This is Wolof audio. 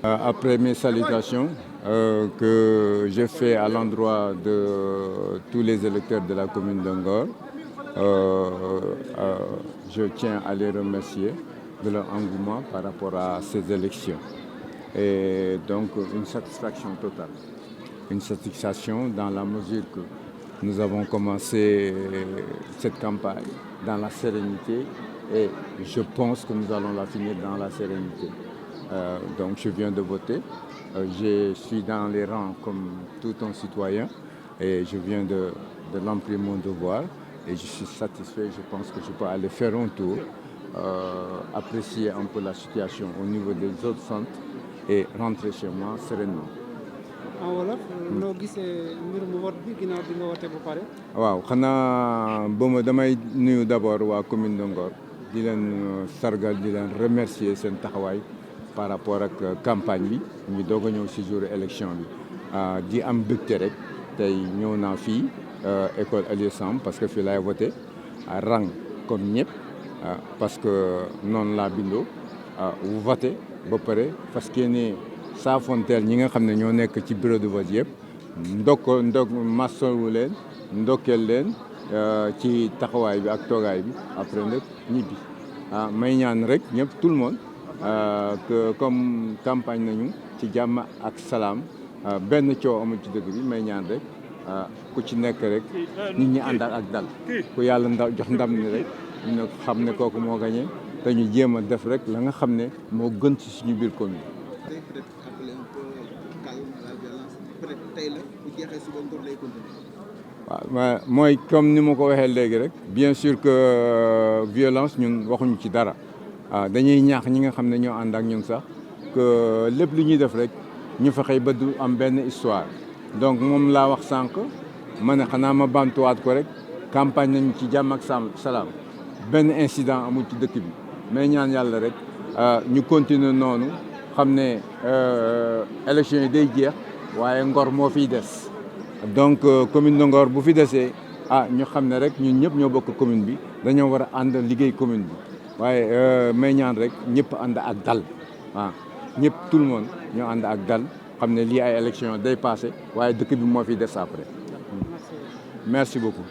Après mes salutations que j'ai fait à l'endroit de tous les électeurs de la commune de Ngor, je tiens à les remercier de leur engouement par rapport à ces élections. Et donc une satisfaction totale. Une satisfaction dans la mesure que nous avons commencé cette campagne dans la sérénité et je pense que nous allons la finir dans la sérénité. Donc je viens de voter, je suis dans les rangs comme tout un citoyen et je viens de remplir mon devoir et je suis satisfait, je pense que je peux aller faire un tour, apprécier un peu la situation au niveau des autres centres et rentrer chez moi sereinement. en wolof noo gisee mbirum vote bi ginnaaw bi nga wote ba pare. waaw xanaa damay nuyu d'abord waa commune de Ngor di leen sargal di leen remercier seen taxawaay par rapport ak campagne bi ñu doog a ñëw ci jour élection bi di am mbégte rek tey ñëw naa fii école Aliou Samb parce que fii laay voté rang comme ñëpp parce que noonu laa bindoo voté ba pare parce que ne saafonteel ñi nga xam ne ñoo nekk ci bureau de vote yëpp masawu leen ndokkeel leen ci taxawaay bi ak toogaay bi après nag ñibbi may ñaan rek ñëpp tout le monde que comme campagne nañu ci jàmm ak salaam benn coow amul ci dëkk bi may ñaan rek ku ci nekk rek nit ñi ànd ak dal ku yàlla jox ndam ni rek ñu xam ne kooku moo gagné te ñu jéem a def rek la nga xam ne moo gën ci suñu biir commune. waaw mooy comme ni ma ko waxee léegi rek bien sûr que violence ñun waxuñu ci dara dañuy ñaax ñi nga xam ne ñoo ànd ak ñun sax que lépp lu ñuy def rek ñu fexe ba du am benn histoire donc moom laa wax sànq ma ne xanaa ma bantuwaat ko rek campagne nañu ci jàmm ak salaam benn incident amul ci dëkk bi mais ñaan yàlla rek ñu continuer noonu xam ne élection yi day jeex waaye Ngor moo fiy des donc commune de Ngor bu fi desee ñu xam ne rek ñun ñëpp ñoo bokk commune bi dañoo war a ànd liggéey commune bi waaye may ñaan rek ñëpp ànd ak dal ñëpp tout le monde ñoo ànd ak dal xam ne lii ay élection day passé waaye dëkk bi moo fiy des après merci beaucoup